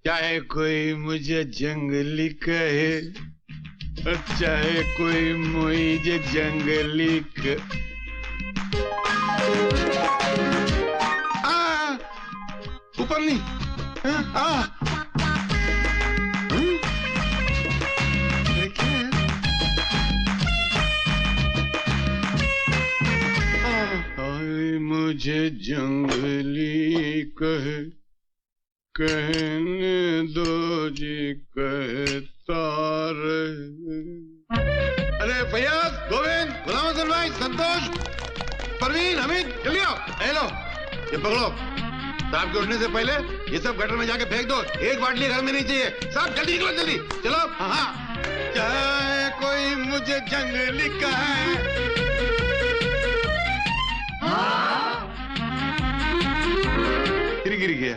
चाहे कोई मुझे जंगली कहे, चाहे कोई मुझे जंगली ऊपर नहीं। मुझे जंगली कहे, कहने दो जी कहता रहे। अरे भैया, गोविंद, गुलाम हसन भाई, संतोष, परवीन, हमीद, जल्दी आओ। हेलो, ये पकड़ो। साहब के उठने से पहले ये सब गटर में जाके फेंक दो। एक बाटली घर में नहीं चाहिए। साहब जल्दी निकलो, जल्दी चलो। हाँ, चाहे कोई मुझे जंगली कहे। गिर गया।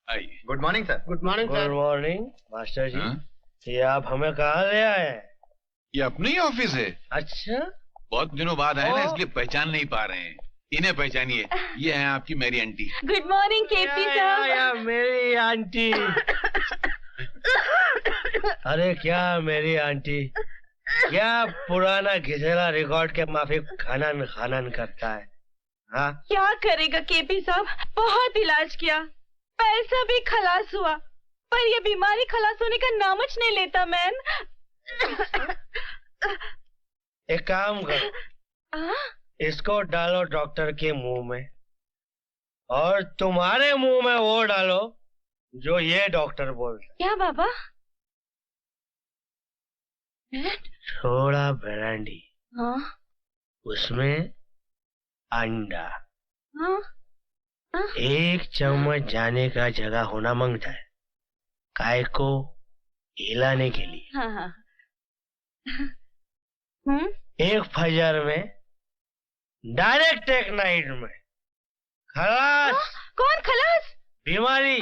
आइए। Good morning sir. Good morning sir. Good morning master ji. ये आप हमें कहाँ ले आए हैं? ये अपने ही ऑफिस है। अच्छा, बहुत दिनों बाद आए ना, इसलिए पहचान नहीं पा रहे हैं। इन्हें पहचानिए, ये हैं आपकी मेरी आंटी। गुड मॉर्निंग केपी साहब। मेरी आंटी। अरे क्या मेरी आंटी, क्या पुराना घिसेला रिकॉर्ड के माफिक खनन खनन करता है। हाँ, क्या करेगा केपी साहब, बहुत इलाज किया, पैसा भी खलास हुआ, पर ये बीमारी खलास होने का नामच नहीं लेता। मैन, एक काम करो, इसको डालो डॉक्टर के मुंह में, और तुम्हारे मुंह में वो डालो जो ये डॉक्टर बोलता। क्या बाबा? थोड़ा ब्रांडी, हाँ, उसमें अंडा, हाँ, हाँ? 1 चम्मच जाने का जगह होना मांगता है, काय को हिलाने के लिए। हाँ, हाँ। 1 फजर में, डायरेक्ट एक नाइट में खलास। कौन खलास? बीमारी,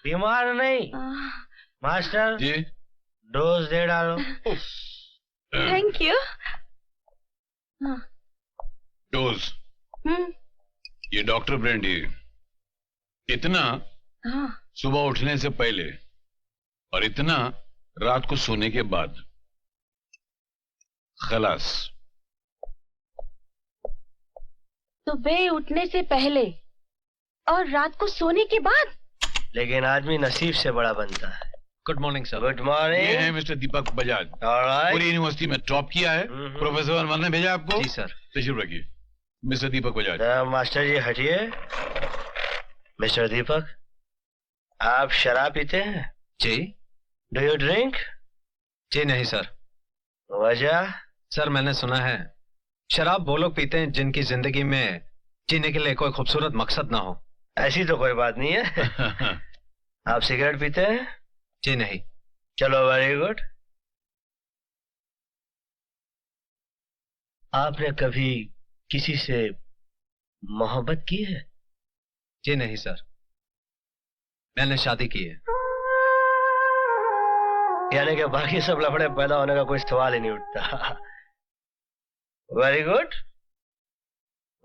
बीमार नहीं। मास्टर जी, डोज दे डालो। Thank you. डोज। ये डॉक्टर ब्रांडी, इतना सुबह उठने से पहले और इतना रात को सोने के बाद। खलास। सुबह उठने से पहले और रात को सोने के बाद। लेकिन आदमी नसीब से बड़ा बनता है। Good morning sir. Good morning. ये है मिस्टर दीपक बजाज। पूरी यूनिवर्सिटी में टॉप किया है। प्रोफेसर अनवर ने भेजा आपको। जी सर। तशरीफ रखिए मिस्टर दीपक बजाज। मास्टर जी हटिए। मिस्टर दीपक, आप शराब पीते हैं? जी। Do you drink? जी नहीं सर। वजह? सर मैंने सुना है शराब वो लोग पीते हैं जिनकी जिंदगी में जीने के लिए कोई खूबसूरत मकसद ना हो। ऐसी तो कोई बात नहीं है। आप सिगरेट पीते हैं? जी नहीं। चलो, वेरी गुड। आपने कभी किसी से मोहब्बत की है? जी नहीं सर, मैंने शादी की है। यानी कि बाकी सब लफड़े पैदा होने का कोई सवाल ही नहीं उठता। Very good.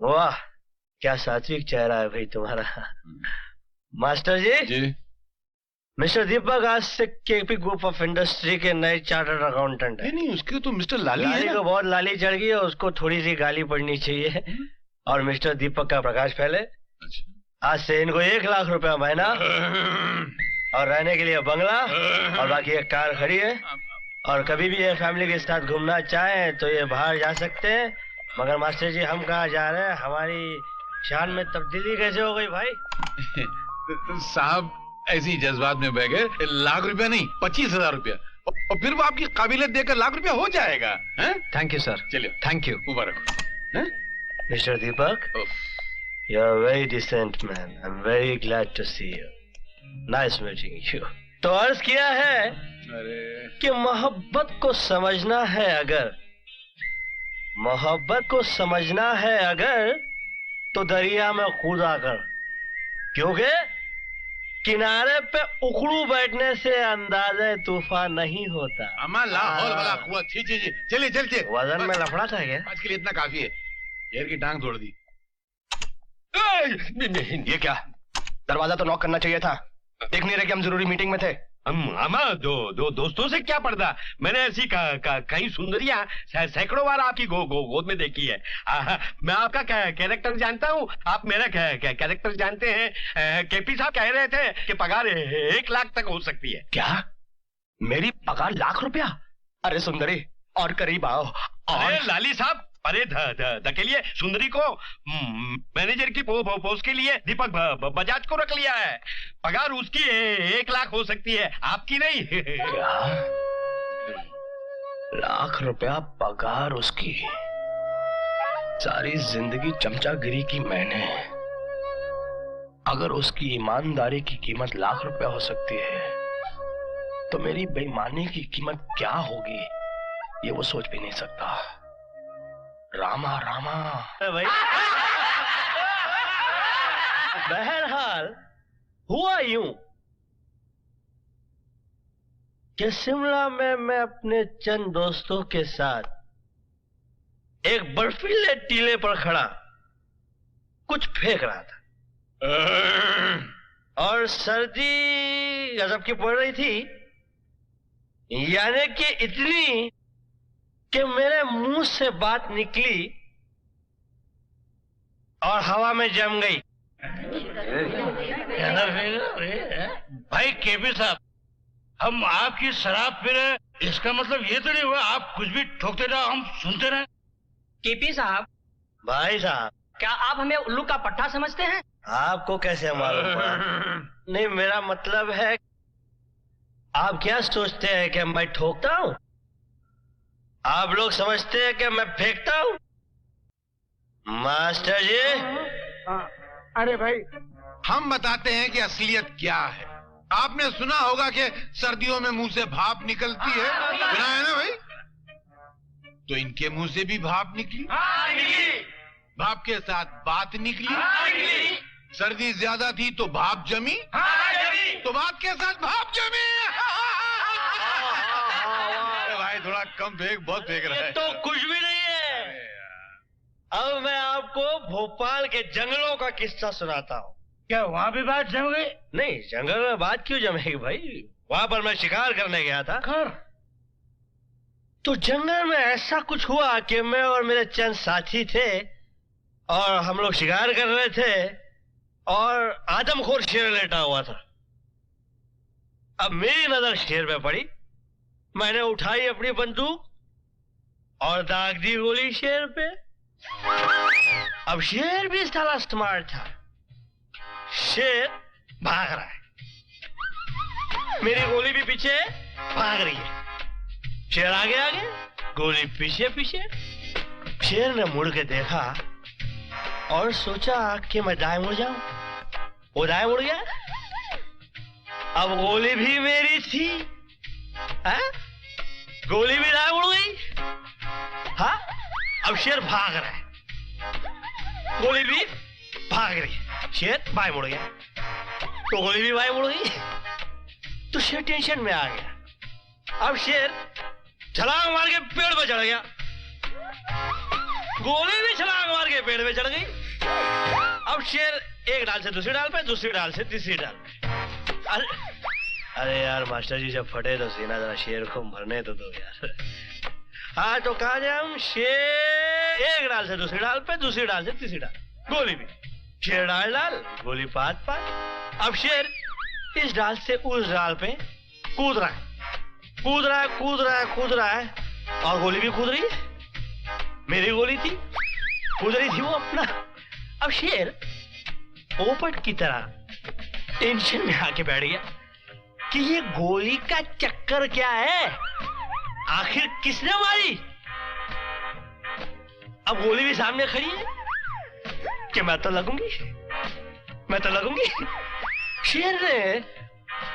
वाह, क्या सात्विक चेहरा है भाई तुम्हारा। मास्टर जी, मिस्टर दीपक आज से केपी ग्रुप ऑफ इंडस्ट्री के नए चार्टर्ड अकाउंटेंट है। नहीं, उसके तो मिस्टर लाली को बहुत लाली चढ़ गई है, उसको थोड़ी सी गाली पड़नी चाहिए। और मिस्टर दीपक का प्रकाश फैले। आज से इनको 1 लाख रुपया महीना और रहने के लिए बंगला और बाकी एक कार खड़ी है। और कभी भी ये फैमिली के साथ घूमना चाहें तो ये बाहर जा सकते हैं। मगर मास्टर जी, हम कहाँ जा रहे हैं? हमारी शान में तब्दीली कैसे हो गई भाई? साहब ऐसी जज्बात में बह गए। 1 लाख रुपया नहीं, 25,000 रुपया, और फिर वो आपकी काबिलियत देकर 1 लाख रुपया हो जाएगा। Thank you sir. चलिए, थैंक यू। मुबारक। Mister Deepak, you are very decent man. I am very glad to see you. Nice meeting you. तो अर्ज किया है कि मोहब्बत को समझना है अगर, मोहब्बत को समझना है अगर, तो दरिया में कूदा कर, क्योंकि किनारे पे उखड़ू बैठने से अंदाजा तूफान नहीं होता। अम्मा लाहौल वाला कुआ। जी जी जी, चलिए चलिए। वजन में लफड़ा था क्या? आज के लिए इतना काफी है। शेर की टांग तोड़ दी। ये क्या? दरवाजा तो नॉक करना चाहिए था। देख नहीं रहे कि हम जरूरी मीटिंग में थे। मामा दो दोस्तों से क्या पर्दा। मैंने ऐसी कई सुंदरियां सैकड़ों बार आपकी गोद में देखी है। मैं आपका कैरेक्टर जानता हूँ, आप मेरा कैरेक्टर जानते हैं। केपी साहब कह रहे थे कि पगार 1 लाख तक हो सकती है। क्या? मेरी पगार ₹1,00,000? अरे सुंदरी, और करीब आओ। अरे लाली साहब, अरे धकेलिए सुंदरी को। मैनेजर की पोस्ट के लिए दीपक बजाज को रख लिया है। पगार उसकी 1 लाख हो सकती है, आपकी नहीं। क्या? ₹1,00,000 पगार उसकी? सारी जिंदगी चमचागिरी की मैंने। अगर उसकी ईमानदारी की कीमत ₹1,00,000 हो सकती है, तो मेरी बेईमानी की कीमत क्या होगी, ये वो सोच भी नहीं सकता। रामा रामा। भाई बहरहाल हुआ यूं कि शिमला में मैं अपने चंद दोस्तों के साथ एक बर्फीले टीले पर खड़ा कुछ फेंक रहा था, और सर्दी गजब की पड़ रही थी, यानी कि इतनी कि मेरे मुंह से बात निकली और हवा में जम गई। भाई केपी साहब, हम आपकी शराब पी रहे, इसका मतलब ये तो नहीं हुआ आप कुछ भी ठोकते रहो, हम सुनते रहे। केपी साहब, भाई साहब, क्या आप हमें उल्लू का पट्टा समझते हैं? आपको कैसे मालूम पड़ा? नहीं, मेरा मतलब है, आप क्या सोचते हैं कि मैं ठोकता हूँ? आप लोग समझते हैं कि मैं फेंकता हूँ? मास्टर जी, अरे भाई, हम बताते हैं कि असलियत क्या है। आपने सुना होगा कि सर्दियों में मुंह से भाप निकलती है, सुना है ना भाई? तो इनके मुंह से भी भाप निकली। भाप के साथ बात निकली। सर्दी ज्यादा थी तो भाप जमी, तो बात के साथ भाप जमी। भाई थोड़ा कम फेंक, बहुत फेंक रहा है। तो कुछ भी नहीं है। अब मैं आपको भोपाल के जंगलों का किस्सा सुनाता हूँ। क्या वहाँ भी बात जम गई? नहीं, जंगल में बात क्यों जमेगी भाई? वहां पर मैं शिकार करने गया था। तो जंगल में ऐसा कुछ हुआ कि मैं और मेरे चंद साथी थे और हम लोग शिकार कर रहे थे, और आदमखोर शेर लेटा हुआ था। अब मेरी नजर शेर पे पड़ी, मैंने उठाई अपनी बंदूक और दाग दी गोली शेर पे। अब शेर भी साला स्मार्ट था, शेर भाग रहा है, मेरी गोली भी पीछे भाग रही है। शेर आगे आगे, गोली पीछे पीछे। शेर ने मुड़ के देखा और सोचा कि मैं दाएं मुड़ जाऊं। वो दाएं मुड़ गया। अब गोली भी मेरी थी, है? गोली भी दाएं मुड़ गई। हाँ, अब शेर भाग रहा है, गोली भी भाग रही है। शेर बाएं मुड़ गया तो गोली भी बाएं मुड़ गई। तो शेर टेंशन में आ गया। अब शेर छलांग मार के पेड़ पे चढ़ गया, गोली भी छलांग मार के पेड़ पे चढ़ गई। अब शेर एक डाल से दूसरी डाल पे, दूसरी डाल से तीसरी डाल पे। अरे यार मास्टर जी, जब फटे तो सीना जरा शेर को मरने तो दो यार। हाँ, तो कहा जाए हम, शेर एक डाल से दूसरी डाल पे, दूसरी डाल से तीसरी डाल, गोली भी शेर डाल डाल, गोली पात पात। अब शेर इस डाल से उस डाल पे कूद रहा है, कूद रहा है, कूद रहा है, कूद रहा है, और गोली भी कूद रही है। मेरी गोली थी, कूद रही थी वो अपना। अब शेर पोपट की तरह टेंशन में आके बैठ गया कि ये गोली का चक्कर क्या है, आखिर किसने मारी। अब गोली भी सामने खड़ी है कि मैं तो लगूंगी, मैं तो लगूंगी। शेर ने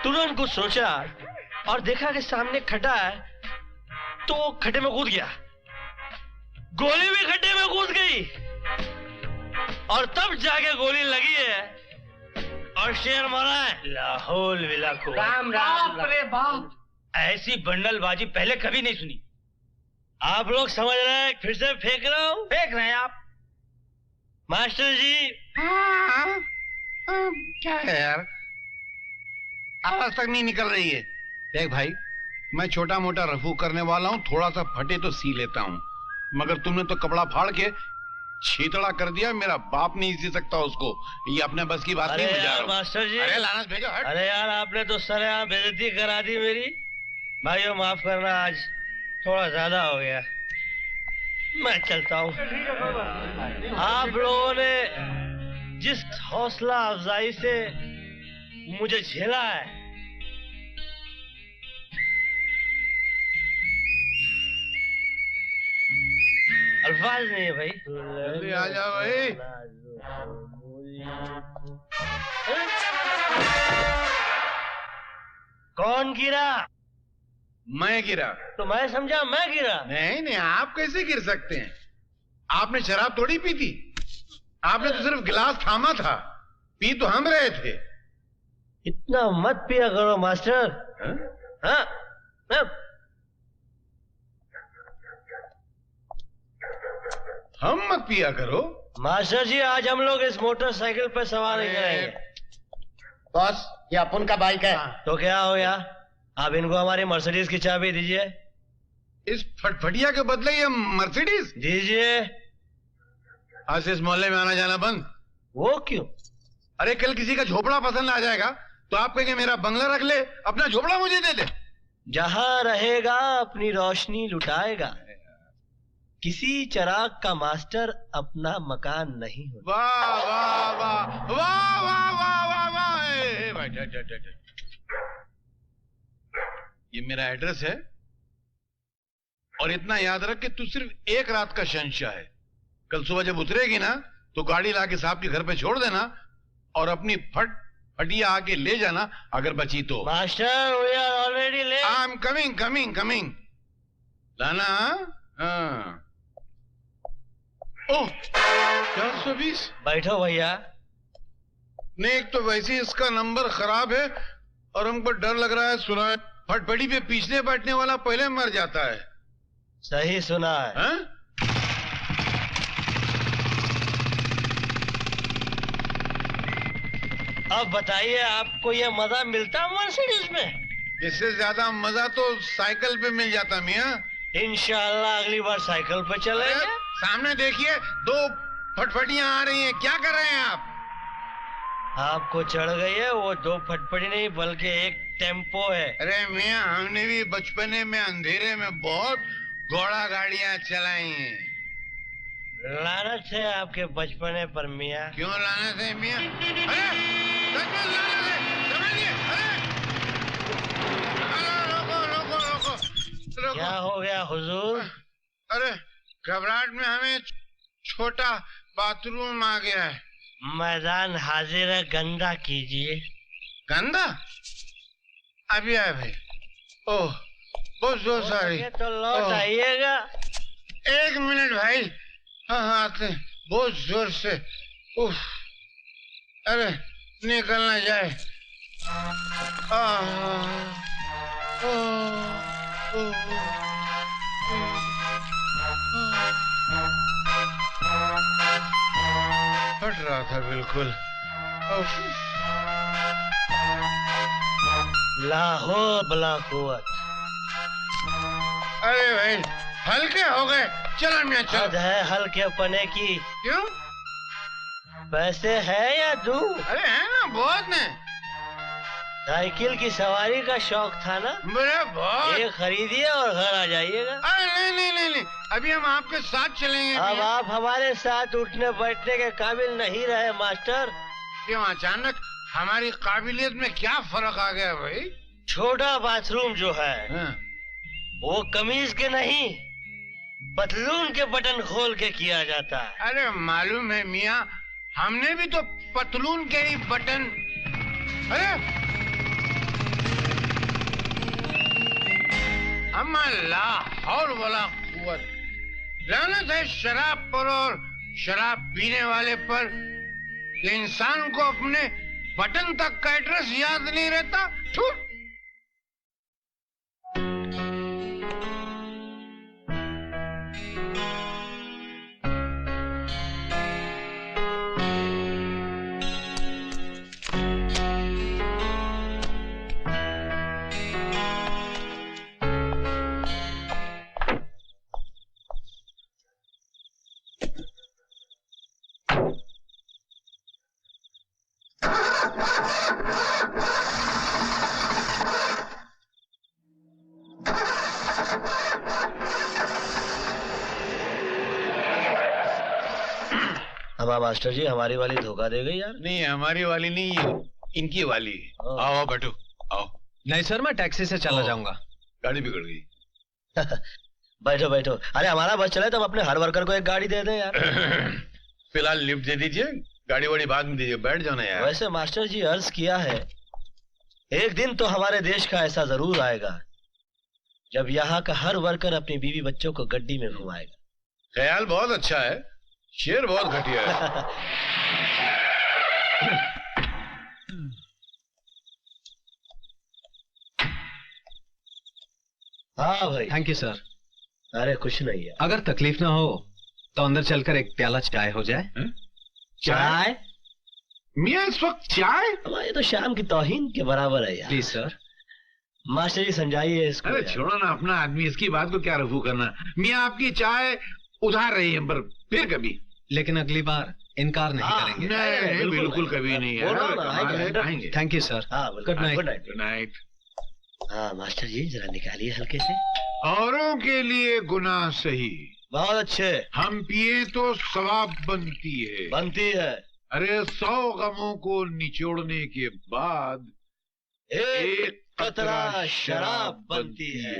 तुरंत कुछ सोचा और देखा कि सामने खड्डा है, तो खड्डे में कूद गया। गोली भी खड्डे में कूद गई, और तब जाके गोली लगी है और शेर मरा है। लाहौल विला को राम राम रे बाप, ऐसी बंडलबाजी पहले कभी नहीं सुनी। आप लोग समझ रहे हैं फिर से फेंक रहा हूँ? फेंक रहे हैं आप? मास्टर जी। क्या है यार, आवाज तक नहीं निकल रही है। देख भाई, मैं छोटा मोटा रफू करने वाला हूँ, थोड़ा सा फटे तो सी लेता हूँ, मगर तुमने तो कपड़ा फाड़ के छीतड़ा कर दिया। मेरा बाप नहीं सी सकता उसको। ये अपने बस की बात नहीं। यार मास्टर जी, अरे लानत भेजो, हट। अरे यार आपने तो सरेआम बेइज्जती करा दी मेरी। भाइयों माफ करना, आज थोड़ा ज्यादा हो गया। मैं चलता हूँ। आप लोगों ने जिस हौसला अफजाई से मुझे झेला है, अल्फाज नहीं है भाई। जल्दी आ जाओ भाई। कौन गिरा? मैं गिरा? तो मैं समझा मैं गिरा। नहीं नहीं, आप कैसे गिर सकते हैं? आपने शराब थोड़ी पी थी, आपने तो सिर्फ गिलास थामा था, पी तो हम रहे थे। इतना मत पिया करो मास्टर। हाँ? हम मत पिया करो मास्टर जी, आज हम लोग इस मोटरसाइकिल पे सवार नहीं करेंगे। बॉस, ये अपन का बाइक है। तो क्या हो गया? आप इनको हमारी मर्सिडीज की चाबी दीजिए। इस फटफटिया के बदले ये मर्सिडीज दीजिए। आज से इस मोहल्ले में आना जाना बंद। वो क्यों? अरे कल किसी का झोपड़ा पसंद आ जाएगा तो आप कहेंगे मेरा बंगला रख ले, अपना झोपड़ा मुझे दे दे। जहां रहेगा अपनी रोशनी लुटाएगा। किसी चिराग का मास्टर अपना मकान नहीं होता। वाह वाह वाह वाह वाह वाह वाह वाह। ए, भाई, ये मेरा एड्रेस है, और इतना याद रख कि तू सिर्फ एक रात का शहंशाह है। कल सुबह जब उतरेगी ना तो गाड़ी लाके साहब के घर पे छोड़ देना, और अपनी फटिया आके ले जाना अगर बची तो। Master, we are already late. I am coming coming coming. लाना। हाँ। ओह, 420। बैठो भैया। नहीं, एक तो वैसे ही इसका नंबर खराब है, और हमको डर लग रहा है। सुना है फटफटी पे पीछे बैठने वाला पहले मर जाता है। सही सुना है। हाँ? अब बताइए, आपको ये मजा मिलता मर्सिडीज में? इससे ज्यादा मजा तो साइकिल पे मिल जाता मियाँ। इंशाल्लाह अगली बार साइकिल पे चलेंगे। सामने देखिए, 2 फटफटियां आ रही हैं। क्या कर रहे हैं आप? आपको चढ़ गई है? वो 2 फटफटी नहीं बल्कि एक टेम्पो है। अरे मियाँ, हमने भी बचपने में अंधेरे में बहुत घोड़ा गाड़ियां चलाई हैं। लानत है आपके बचपने पर मियाँ। क्यों लानत है मियाँ? अरे सचमुच लानत है, समझिए। अरे रोको रोको रोको रोको। क्या हो गया हुजूर? अरे घबराहट में हमें छोटा बाथरूम आ गया है। मैदान हाजिर है, गंदा कीजिए। गंदा? अभी आए भाई। ओह, बहुत जोर सारी। तो लौट आइएगा। 1 मिनट भाई। हाँ हाँ, आते हैं। बहुत जोर से। उफ, अरे निकलना जाए। फट रहा था बिल्कुल। लाहौर बला कुव्वत। अरे भाई, हल्के हो गए। चलो मियाँ चलो। हद है हल्के पने की। क्यों? पैसे है या दूं? अरे है ना, बहुत ने। साइकिल की सवारी का शौक था ना? मेरे बहुत। ये खरीदिए और घर आ जाइएगा। अरे नहीं नहीं नहीं नहीं, अभी हम आपके साथ चलेंगे। अब आप हमारे साथ उठने बैठने के काबिल नहीं रहे मास्टर। क्यों अचानक हमारी काबिलियत में क्या फर्क आ गया भाई? छोटा बाथरूम जो है हाँ। वो कमीज के नहीं, पतलून के बटन खोल के किया जाता है। अरे मालूम है मियाँ, हमने भी तो पतलून के ही बटन। अरे लाहौर वाला कुव्वत। लानत है शराब पर और शराब पीने वाले पर। कि इंसान को अपने बटन तक का एड्रेस याद नहीं रहता। छू। हमारा मास्टर जी हमारी वाली धोखा दे गई यार। नहीं, हमारी वाली नहीं, इनकी वाली। हाँ। आओ आओ बैठो, आओ। नहीं सर, मैं टैक्सी से चला जाऊंगा। गाड़ी बिगड़ गई। बैठो बैठो। अरे हमारा बस चले तो हम अपने हर वर्कर को एक गाड़ी दे दें यार। फिलहाल लिफ्ट दे दीजिए, गाड़ी वाड़ी बाद में दीजिए, बैठ जाना यार। वैसे मास्टर जी अर्ज किया है, एक दिन तो हमारे देश का ऐसा जरूर आएगा जब यहाँ का हर वर्कर अपनी बीवी बच्चों को गड्डी में घुमाएगा। ख्याल बहुत अच्छा है, शेर बहुत घटिया है। हाँ भाई। Thank you sir. अरे कुछ नहीं है। अगर तकलीफ ना हो तो अंदर चलकर एक प्याला चाय हो जाए। चाय? मियाँ इस वक्त चाय? हमारे तो शाम की तौहीन के बराबर है यार। Please sir. मास्टर जी समझाइए इसको। अरे छोड़ो ना अपना आदमी, इसकी बात को क्या रफू करना। मियाँ आपकी चाय उधार रही है, पर फिर कभी। लेकिन अगली बार इनकार नहीं करेंगे। नहीं, बिल्कुल कभी नहीं यार। आएंगे। Thank you sir. हाँ गुड नाइट। Good night. हाँ मास्टर जी जरा निकालिए हल्के से। औरों के लिए गुनाह सही, बहुत अच्छे। हम पिए तो सवाब बनती है। बनती है। अरे 100 गमों को निचोड़ने के बाद एक कतरा शराब बनती है।